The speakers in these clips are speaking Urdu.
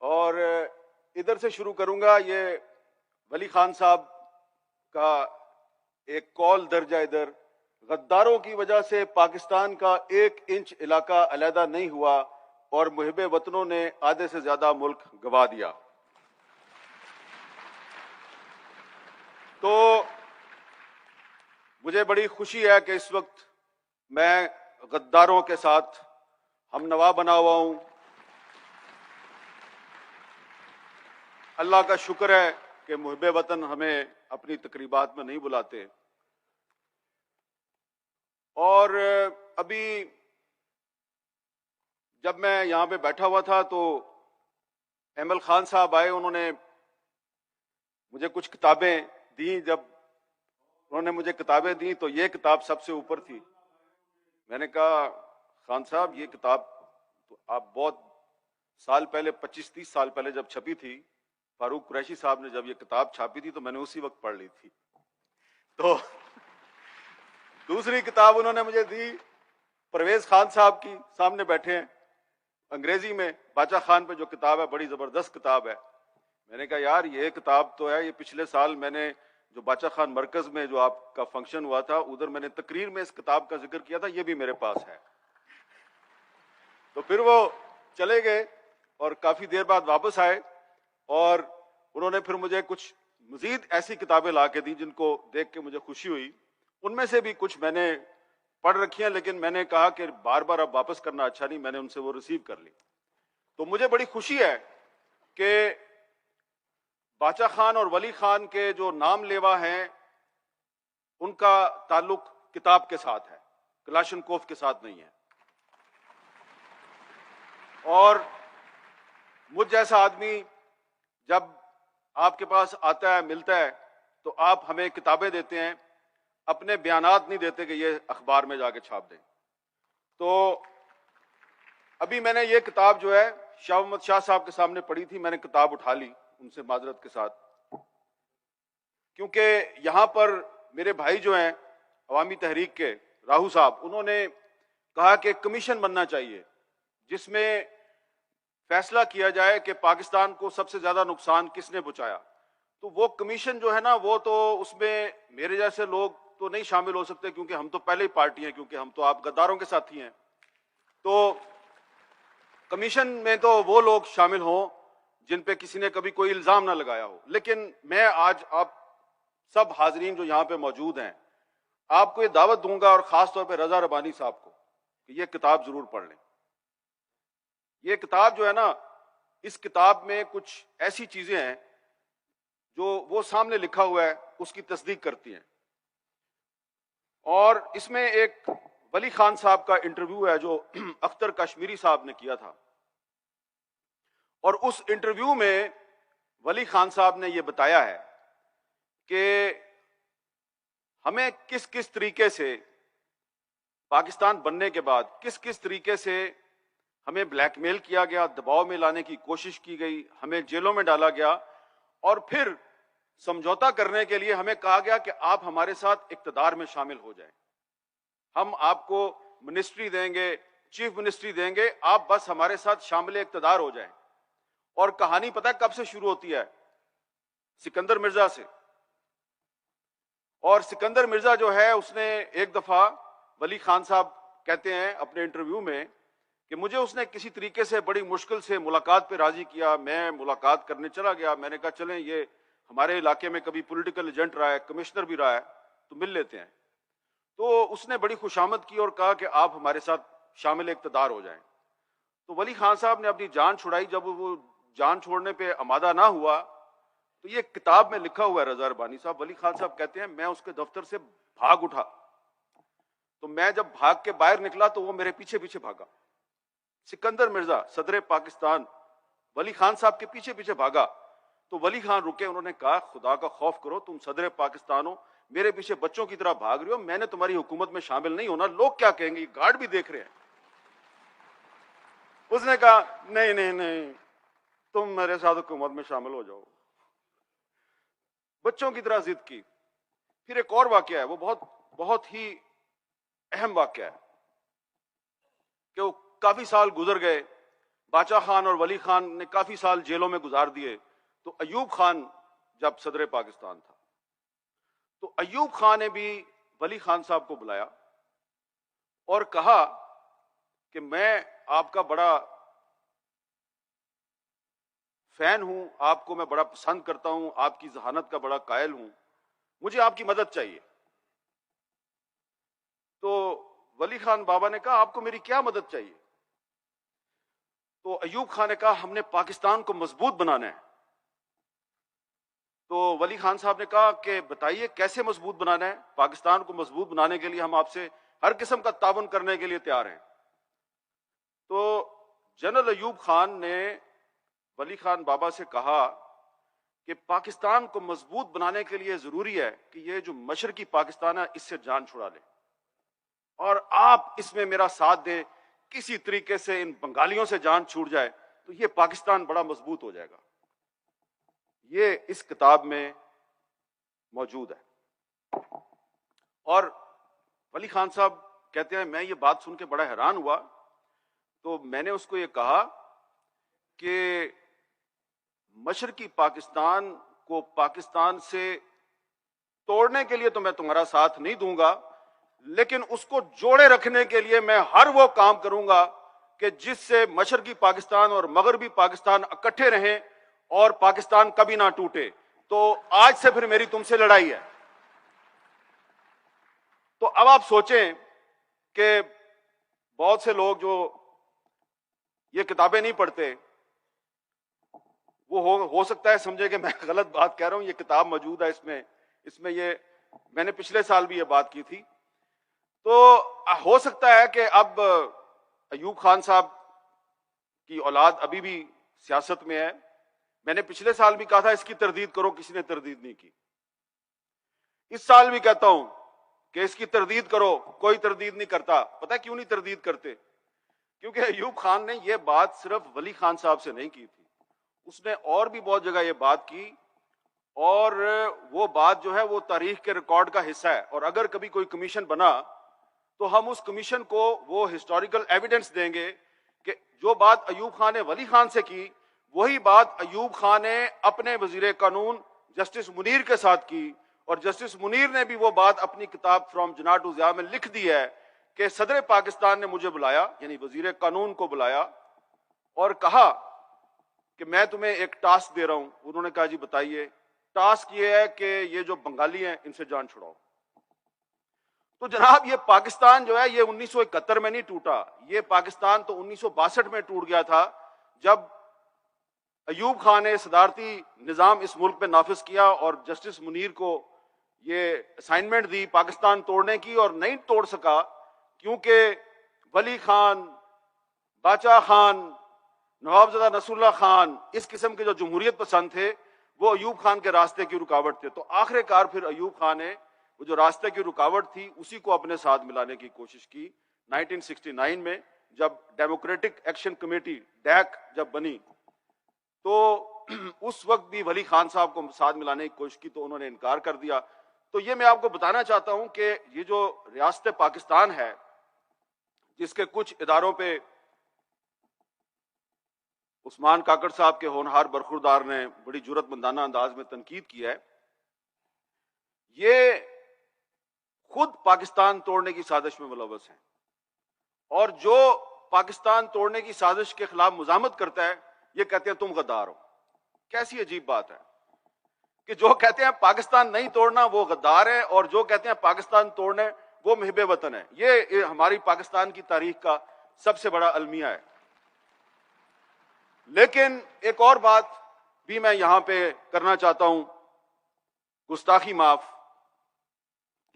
اور ادھر سے شروع کروں گا. یہ ولی خان صاحب کا ایک کال درج ہے ادھر. غداروں کی وجہ سے پاکستان کا 1 انچ علاقہ علیحدہ نہیں ہوا اور محب وطنوں نے آدھے سے زیادہ ملک گنوا دیا. تو مجھے بڑی خوشی ہے کہ اس وقت میں غداروں کے ساتھ ہم نوا بنا ہوا ہوں. اللہ کا شکر ہے کہ محب وطن ہمیں اپنی تقریبات میں نہیں بلاتے. اور ابھی جب میں یہاں پہ بیٹھا ہوا تھا تو ایمل خان صاحب آئے. انہوں نے مجھے کچھ کتابیں دیں. جب انہوں نے مجھے کتابیں دیں تو یہ کتاب سب سے اوپر تھی. میں نے کہا خان صاحب یہ کتاب تو آپ بہت سال پہلے 25-30 سال پہلے جب چھپی تھی، فاروق قریشی صاحب نے جب یہ کتاب چھاپی تھی تو میں نے اسی وقت پڑھ لی تھی. تو دوسری کتاب انہوں نے مجھے دی پرویز خان صاحب کی، سامنے بیٹھے ہیں، انگریزی میں باچا خان پہ جو کتاب ہے، بڑی زبردست کتاب ہے. میں نے کہا یار یہ کتاب تو ہے، یہ پچھلے سال میں نے جو باچا خان مرکز میں جو آپ کا فنکشن ہوا تھا ادھر میں نے تقریر میں اس کتاب کا ذکر کیا تھا، یہ بھی میرے پاس ہے. تو پھر وہ چلے گئے اور کافی دیر بعد واپس آئے اور انہوں نے پھر مجھے کچھ مزید ایسی کتابیں لا کے دی جن کو دیکھ کے مجھے خوشی ہوئی. ان میں سے بھی کچھ میں نے پڑھ رکھی ہیں، لیکن میں نے کہا کہ بار بار اب واپس کرنا اچھا نہیں، میں نے ان سے وہ ریسیو کر لی. تو مجھے بڑی خوشی ہے کہ باچا خان اور ولی خان کے جو نام لیوا ہیں ان کا تعلق کتاب کے ساتھ ہے، کلاشنکوف کے ساتھ نہیں ہے. اور مجھ جیسا آدمی جب آپ کے پاس آتا ہے، ملتا ہے، تو آپ ہمیں کتابیں دیتے ہیں، اپنے بیانات نہیں دیتے کہ یہ اخبار میں جا کے چھاپ دیں. تو ابھی میں نے یہ کتاب جو ہے شاہ محمد شاہ صاحب کے سامنے پڑھی تھی، میں نے کتاب اٹھا لی ان سے معذرت کے ساتھ، کیونکہ یہاں پر میرے بھائی جو ہیں عوامی تحریک کے راہو صاحب، انہوں نے کہا کہ کمیشن بننا چاہیے جس میں فیصلہ کیا جائے کہ پاکستان کو سب سے زیادہ نقصان کس نے پہنچایا. تو وہ کمیشن جو ہے نا، وہ تو اس میں میرے جیسے لوگ تو نہیں شامل ہو سکتے کیونکہ ہم تو پہلے ہی پارٹی ہیں، کیونکہ ہم تو آپ غداروں کے ساتھی ہیں. تو کمیشن میں تو وہ لوگ شامل ہوں جن پہ کسی نے کبھی کوئی الزام نہ لگایا ہو. لیکن میں آج آپ سب حاضرین جو یہاں پہ موجود ہیں آپ کو یہ دعوت دوں گا، اور خاص طور پہ رضا ربانی صاحب کو، کہ یہ کتاب ضرور پڑھ لیں. یہ کتاب جو ہے نا، اس کتاب میں کچھ ایسی چیزیں ہیں جو وہ سامنے لکھا ہوا ہے اس کی تصدیق کرتی ہیں. اور اس میں ایک ولی خان صاحب کا انٹرویو ہے جو اختر کشمیری صاحب نے کیا تھا، اور اس انٹرویو میں ولی خان صاحب نے یہ بتایا ہے کہ ہمیں کس کس طریقے سے پاکستان بننے کے بعد کس کس طریقے سے ہمیں بلیک میل کیا گیا، دباؤ میں لانے کی کوشش کی گئی، ہمیں جیلوں میں ڈالا گیا، اور پھر سمجھوتا کرنے کے لیے ہمیں کہا گیا کہ آپ ہمارے ساتھ اقتدار میں شامل ہو جائیں، ہم آپ کو منسٹری دیں گے، چیف منسٹری دیں گے، آپ بس ہمارے ساتھ شامل اقتدار ہو جائیں. اور کہانی پتہ ہے کب سے شروع ہوتی ہے؟ سکندر مرزا سے. اور سکندر مرزا جو ہے اس نے ایک دفعہ، ولی خان صاحب کہتے ہیں اپنے انٹرویو میں کہ مجھے اس نے کسی طریقے سے بڑی مشکل سے ملاقات پہ راضی کیا. میں ملاقات کرنے چلا گیا، میں نے کہا چلیں یہ ہمارے علاقے میں کبھی پولیٹیکل ایجنٹ رہا ہے، کمشنر بھی رہا ہے، تو مل لیتے ہیں. تو اس نے بڑی خوشامد کی اور کہا کہ آپ ہمارے ساتھ شامل اقتدار ہو جائیں. تو ولی خان صاحب نے اپنی جان چھڑائی. جب وہ جان چھوڑنے پہ آمادہ نہ ہوا تو یہ کتاب میں لکھا ہوا ہے رضا ربانی صاحب، ولی خان صاحب کہتے ہیں میں اس کے دفتر سے بھاگ اٹھا. تو میں جب بھاگ کے باہر نکلا تو وہ میرے پیچھے پیچھے بھاگا. سکندر مرزا صدر پاکستان ولی خان صاحب کے پیچھے پیچھے بھاگا. تو ولی خان رکے، انہوں نے کہا خدا کا خوف کرو، تم صدر پاکستان ہو، میرے پیچھے بچوں کی طرح بھاگ رہے ہو، میں نے تمہاری حکومت میں شامل نہیں ہونا، لوگ کیا کہیں گے، گارڈ بھی دیکھ رہے ہیں. اس نے کہا نہیں نہیں نہیں، تم میرے ساتھ حکومت میں شامل ہو جاؤ. بچوں کی طرح ضد کی. پھر ایک اور واقعہ ہے، وہ بہت بہت ہی اہم واقعہ ہے کہ وہ کافی سال گزر گئے. باچا خان اور ولی خان نے کافی سال جیلوں میں گزار دیے، تو ایوب خان جب صدر پاکستان تھا تو ایوب خان نے بھی ولی خان صاحب کو بلایا اور کہا کہ میں آپ کا بڑا فین ہوں، آپ کو میں بڑا پسند کرتا ہوں، آپ کی ذہانت کا بڑا قائل ہوں، مجھے آپ کی مدد چاہیے۔ تو ولی خان بابا نے کہا آپ کو میری کیا مدد چاہیے؟ تو ایوب خان نے کہا ہم نے پاکستان کو مضبوط بنانا ہے۔ تو ولی خان صاحب نے کہا کہ بتائیے کیسے مضبوط بنانا ہے؟ پاکستان کو مضبوط بنانے کے لیے ہم آپ سے ہر قسم کا تعاون کرنے کے لیے تیار ہیں۔ تو جنرل ایوب خان نے ولی خان بابا سے کہا کہ پاکستان کو مضبوط بنانے کے لیے ضروری ہے کہ یہ جو مشرقی پاکستان ہے اس سے جان چھڑا لے، اور آپ اس میں میرا ساتھ دیں، کسی طریقے سے ان بنگالیوں سے جان چھوٹ جائے تو یہ پاکستان بڑا مضبوط ہو جائے گا۔ یہ اس کتاب میں موجود ہے۔ اور ولی خان صاحب کہتے ہیں میں یہ بات سن کے بڑا حیران ہوا، تو میں نے اس کو یہ کہا کہ مشرقی پاکستان کو پاکستان سے توڑنے کے لیے تو میں تمہارا ساتھ نہیں دوں گا، لیکن اس کو جوڑے رکھنے کے لیے میں ہر وہ کام کروں گا کہ جس سے مشرقی پاکستان اور مغربی پاکستان اکٹھے رہیں اور پاکستان کبھی نہ ٹوٹے۔ تو آج سے پھر میری تم سے لڑائی ہے۔ تو اب آپ سوچیں کہ بہت سے لوگ جو یہ کتابیں نہیں پڑھتے وہ ہو سکتا ہے سمجھے کہ میں غلط بات کہہ رہا ہوں، یہ کتاب موجود ہے، اس میں یہ میں نے پچھلے سال بھی یہ بات کی تھی۔ تو ہو سکتا ہے کہ اب ایوب خان صاحب کی اولاد ابھی بھی سیاست میں ہے۔ میں نے پچھلے سال بھی کہا تھا اس کی تردید کرو، کسی نے تردید نہیں کی۔ اس سال بھی کہتا ہوں کہ اس کی تردید کرو، کوئی تردید نہیں کرتا۔ پتہ کیوں نہیں تردید کرتے؟ کیونکہ ایوب خان نے یہ بات صرف ولی خان صاحب سے نہیں کی تھی، اس نے اور بھی بہت جگہ یہ بات کی، اور وہ بات جو ہے وہ تاریخ کے ریکارڈ کا حصہ ہے۔ اور اگر کبھی کوئی کمیشن بنا تو ہم اس کمیشن کو وہ ہسٹوریکل ایویڈنس دیں گے کہ جو بات ایوب خان نے ولی خان سے کی وہی بات ایوب خان نے اپنے وزیر قانون جسٹس منیر کے ساتھ کی، اور جسٹس منیر نے بھی وہ بات اپنی کتاب فرام جناح ٹو ضیاء میں لکھ دی ہے کہ صدر پاکستان نے مجھے بلایا، یعنی وزیر قانون کو بلایا، اور کہا کہ میں تمہیں ایک ٹاسک دے رہا ہوں۔ انہوں نے کہا جی بتائیے۔ ٹاسک یہ ہے کہ یہ جو بنگالی ہیں ان سے جان چھڑاؤ۔ تو جناب یہ پاکستان جو ہے یہ 1971 میں نہیں ٹوٹا، یہ پاکستان تو 1962 میں ٹوٹ گیا تھا، جب ایوب خان نے صدارتی نظام اس ملک پہ نافذ کیا اور جسٹس منیر کو یہ اسائنمنٹ دی پاکستان توڑنے کی، اور نہیں توڑ سکا کیونکہ ولی خان، باچا خان، نوابزادہ نصر اللہ خان اس قسم کے جو جمہوریت پسند تھے وہ ایوب خان کے راستے کی رکاوٹ تھے۔ تو آخر کار پھر ایوب خان نے وہ جو راستے کی رکاوٹ تھی اسی کو اپنے ساتھ ملانے کی کوشش کی 1969 میں، جب ڈیموکریٹک ایکشن کمیٹی ڈیک جب بنی تو اس وقت بھی ولی خان صاحب کو ساتھ ملانے کی کوشش کی تو انہوں نے انکار کر دیا۔ تو یہ میں آپ کو بتانا چاہتا ہوں کہ یہ جو ریاست پاکستان ہے جس کے کچھ اداروں پہ عثمان کاکڑ صاحب کے ہونہار برخوردار نے بڑی جرات مندانہ انداز میں تنقید کی ہے، یہ خود پاکستان توڑنے کی سازش میں ملوث ہیں، اور جو پاکستان توڑنے کی سازش کے خلاف مزاحمت کرتا ہے یہ کہتے ہیں تم غدار ہو۔ کیسی عجیب بات ہے کہ جو کہتے ہیں پاکستان نہیں توڑنا وہ غدار ہے، اور جو کہتے ہیں پاکستان توڑنا وہ محب وطن ہے۔ یہ ہماری پاکستان کی تاریخ کا سب سے بڑا المیہ ہے۔ لیکن ایک اور بات بھی میں یہاں پہ کرنا چاہتا ہوں، گستاخی معاف،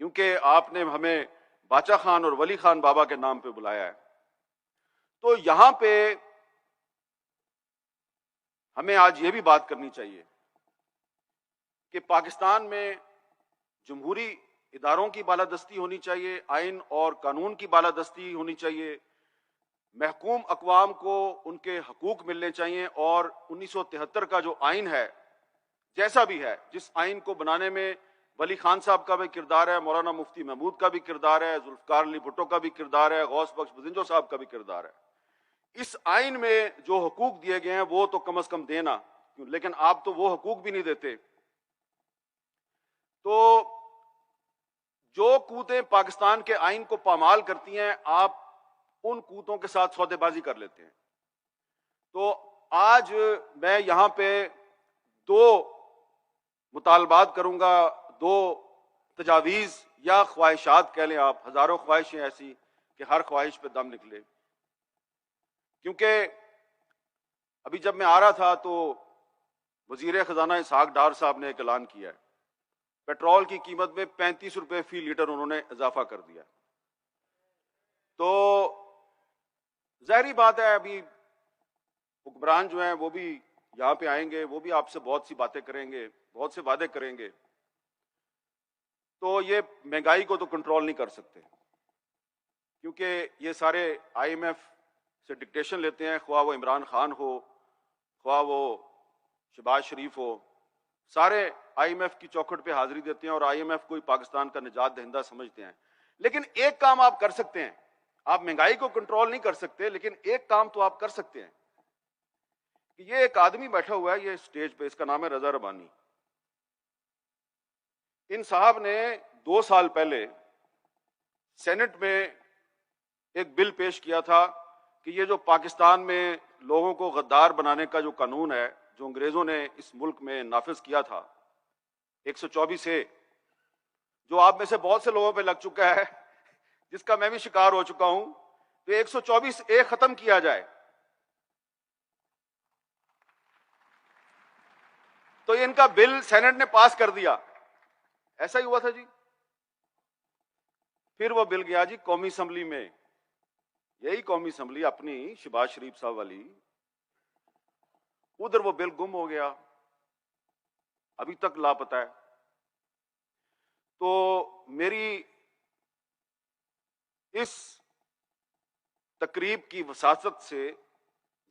کیونکہ آپ نے ہمیں باچا خان اور ولی خان بابا کے نام پہ بلایا ہے، تو یہاں پہ ہمیں آج یہ بھی بات کرنی چاہیے کہ پاکستان میں جمہوری اداروں کی بالادستی ہونی چاہیے، آئین اور قانون کی بالادستی ہونی چاہیے، محکوم اقوام کو ان کے حقوق ملنے چاہیے، اور 1973 کا جو آئین ہے جیسا بھی ہے، جس آئین کو بنانے میں ولی خان صاحب کا بھی کردار ہے، مولانا مفتی محمود کا بھی کردار ہے، ذوالفقار علی بھٹو کا بھی کردار ہے، غوث بخش بزنجو صاحب کا بھی کردار ہے، اس آئین میں جو حقوق دیے گئے ہیں وہ تو کم از کم دینا، لیکن آپ تو وہ حقوق بھی نہیں دیتے۔ تو جو قوتیں پاکستان کے آئین کو پامال کرتی ہیں، آپ ان قوتوں کے ساتھ سودے بازی کر لیتے ہیں۔ تو آج میں یہاں پہ دو مطالبات کروں گا، دو تجاویز یا خواہشات کہہ لیں آپ، ہزاروں خواہشیں ایسی کہ ہر خواہش پہ دم نکلے۔ کیونکہ ابھی جب میں آ رہا تھا تو وزیر خزانہ اسحاق ڈار صاحب نے ایک اعلان کیا ہے، پیٹرول کی قیمت میں 35 روپے فی لیٹر انہوں نے اضافہ کر دیا۔ تو ظاہری بات ہے ابھی حکمران جو ہیں وہ بھی یہاں پہ آئیں گے، وہ بھی آپ سے بہت سی باتیں کریں گے، بہت سے وعدے کریں گے، تو یہ مہنگائی کو تو کنٹرول نہیں کر سکتے، کیونکہ یہ سارے آئی ایم ایف سے ڈکٹیشن لیتے ہیں، خواہ وہ عمران خان ہو، خواہ وہ شہباز شریف ہو، سارے آئی ایم ایف کی چوکھٹ پہ حاضری دیتے ہیں اور آئی ایم ایف کو ہی پاکستان کا نجات دہندہ سمجھتے ہیں۔ لیکن ایک کام آپ کر سکتے ہیں، آپ مہنگائی کو کنٹرول نہیں کر سکتے، لیکن ایک کام تو آپ کر سکتے ہیں کہ یہ ایک آدمی بیٹھا ہوا ہے یہ اسٹیج پہ، اس کا نام ہے رضا ربانی۔ ان صاحب نے 2 سال پہلے سینٹ میں ایک بل پیش کیا تھا کہ یہ جو پاکستان میں لوگوں کو غدار بنانے کا جو قانون ہے، جو انگریزوں نے اس ملک میں نافذ کیا تھا 124A، جو آپ میں سے بہت سے لوگوں پہ لگ چکا ہے، جس کا میں بھی شکار ہو چکا ہوں، تو 124A ختم کیا جائے۔ تو ان کا بل سینٹ نے پاس کر دیا، ایسا ہی ہوا تھا جی۔ پھر وہ بل گیا جی قومی اسمبلی میں، یہی قومی اسمبلی اپنی شہباز شریف صاحب والی، ادھر وہ بل گم ہو گیا، ابھی تک لاپتہ ہے۔ تو میری اس تقریب کی وساطت سے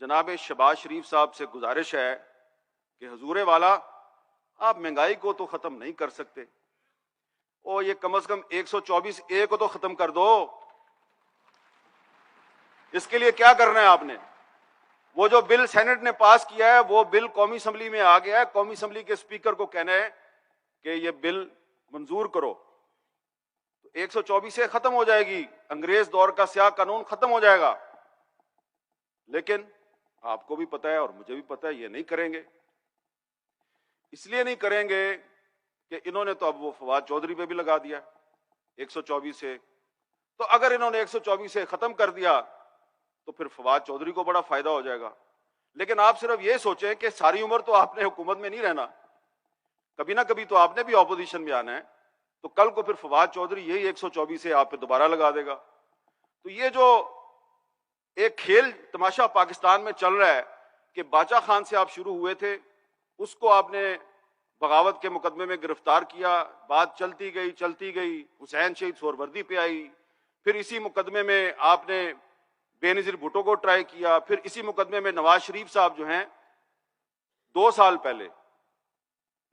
جناب شہباز شریف صاحب سے گزارش ہے کہ حضور والا آپ مہنگائی کو تو ختم نہیں کر سکتے، اور یہ کم از کم 124A کو تو ختم کر دو۔ اس کے لیے کیا کرنا ہے آپ نے؟ وہ جو بل سینٹ نے پاس کیا ہے وہ بل قومی اسمبلی میں آ گیا ہے، قومی اسمبلی کے اسپیکر کو کہنا ہے کہ یہ بل منظور کرو، تو 124A ختم ہو جائے گی، انگریز دور کا سیاہ قانون ختم ہو جائے گا۔ لیکن آپ کو بھی پتہ ہے اور مجھے بھی پتہ ہے یہ نہیں کریں گے۔ اس لیے نہیں کریں گے کہ انہوں نے تو اب وہ فواد چودھری پہ بھی لگا دیا 124A، تو اگر انہوں نے 124A ختم کر دیا تو پھر فواد چودھری کو بڑا فائدہ ہو جائے گا۔ لیکن آپ صرف یہ سوچیں کہ ساری عمر تو آپ نے حکومت میں نہیں رہنا، کبھی نہ کبھی تو آپ نے بھی اپوزیشن میں آنا ہے، تو کل کو پھر فواد چودھری یہی 124A آپ پہ دوبارہ لگا دے گا۔ تو یہ جو ایک کھیل تماشا پاکستان میں چل رہا ہے کہ باچا خان سے آپ شروع ہوئے تھے، اس کو آپ نے بغاوت کے مقدمے میں گرفتار کیا، بات چلتی گئی، حسین شہید سہروردی پہ آئی، پھر اسی مقدمے میں آپ نے بے نظیر بھٹو کو ٹرائی کیا، پھر اسی مقدمے میں نواز شریف صاحب جو ہیں 2 سال پہلے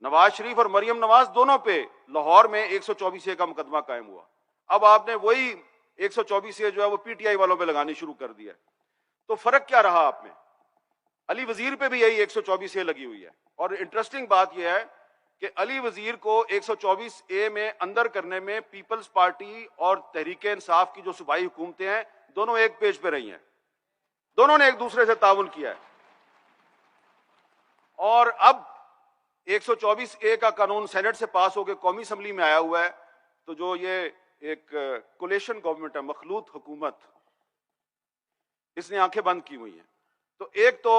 نواز شریف اور مریم نواز دونوں پہ لاہور میں 124A کا مقدمہ قائم ہوا۔ اب آپ نے وہی 124A جو ہے وہ پی ٹی آئی والوں پہ لگانی شروع کر دیا۔ تو فرق کیا رہا آپ میں؟ علی وزیر پہ بھی یہی 124A لگی ہوئی ہے، اور انٹرسٹنگ بات یہ ہے کہ علی وزیر کو 124A میں اندر کرنے میں پیپلز پارٹی اور تحریک انصاف کی جو صوبائی حکومتیں ہیں دونوں ایک پیج پہ رہی ہیں، دونوں نے ایک دوسرے سے تعاون کیا ہے، اور اب 124A کا قانون سینٹ سے پاس ہو کے قومی اسمبلی میں آیا ہوا ہے، تو جو یہ ایک کولیشن گورنمنٹ ہے، مخلوط حکومت، اس نے آنکھیں بند کی ہوئی ہیں۔ تو ایک تو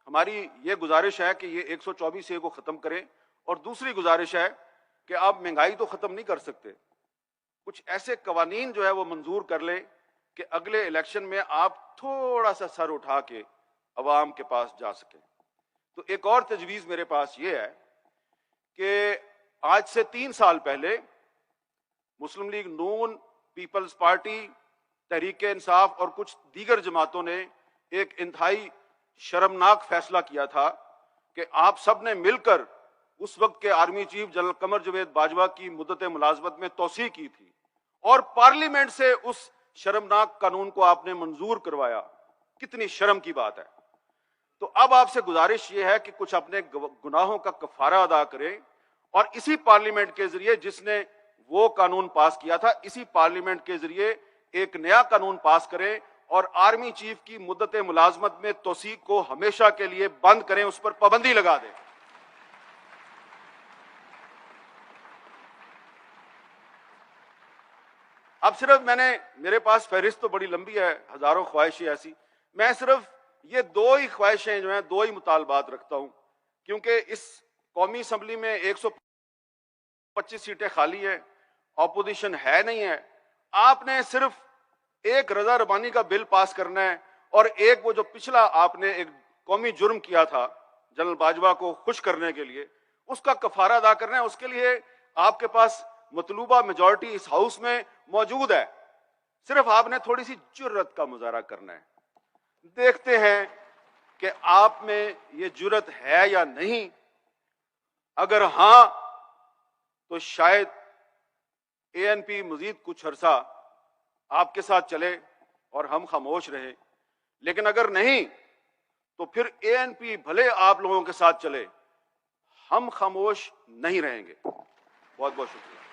ہماری یہ گزارش ہے کہ یہ 124A کو ختم کریں، اور دوسری گزارش ہے کہ آپ مہنگائی تو ختم نہیں کر سکتے، کچھ ایسے قوانین جو ہے وہ منظور کر لیں کہ اگلے الیکشن میں آپ تھوڑا سا سر اٹھا کے عوام کے پاس جا سکیں۔ تو ایک اور تجویز میرے پاس یہ ہے کہ آج سے 3 سال پہلے مسلم لیگ نون، پیپلز پارٹی، تحریک انصاف اور کچھ دیگر جماعتوں نے ایک انتہائی شرمناک فیصلہ کیا تھا کہ آپ سب نے مل کر اس وقت کے army chief general Qamar Javed Bajwa کی مدت ملازمت میں توسیع کی تھی، اور پارلیمنٹ سے اس شرمناک قانون کو آپ نے منظور کروایا، کتنی شرم کی بات ہے. تو اب آپ سے گزارش یہ ہے کہ کچھ اپنے گناہوں کا کفارہ ادا کریں اور اسی پارلیمنٹ کے ذریعے جس نے وہ قانون پاس کیا تھا, اسی پارلیمنٹ کے ذریعے ایک نیا قانون پاس کریں اور آرمی چیف کی مدت ملازمت میں توسیع کو ہمیشہ کے لیے بند کریں, اس پر پابندی لگا دیں. اب صرف میرے پاس فہرست تو بڑی لمبی ہے, ہزاروں خواہشیں ایسی, میں صرف یہ دو ہی خواہشیں جو ہیں, دو ہی مطالبات رکھتا ہوں, کیونکہ اس قومی اسمبلی میں 125 سیٹیں خالی ہیں, اپوزیشن ہے نہیں ہے. آپ نے صرف ایک رضا ربانی کا بل پاس کرنا ہے اور ایک وہ جو پچھلا آپ نے ایک قومی جرم کیا تھا جنرل باجوہ کو خوش کرنے کے لیے, اس کا کفارہ ادا کرنا ہے. اس کے لیے آپ کے پاس مطلوبہ میجورٹی اس ہاؤس میں موجود ہے, صرف آپ نے تھوڑی سی جرت کا مظاہرہ کرنا ہے. دیکھتے ہیں کہ آپ میں یہ جرت ہے یا نہیں. اگر ہاں تو شاید اے این پی مزید کچھ عرصہ آپ کے ساتھ چلے اور ہم خاموش رہیں, لیکن اگر نہیں تو پھر اے این پی بھلے آپ لوگوں کے ساتھ چلے, ہم خاموش نہیں رہیں گے. بہت بہت شکریہ.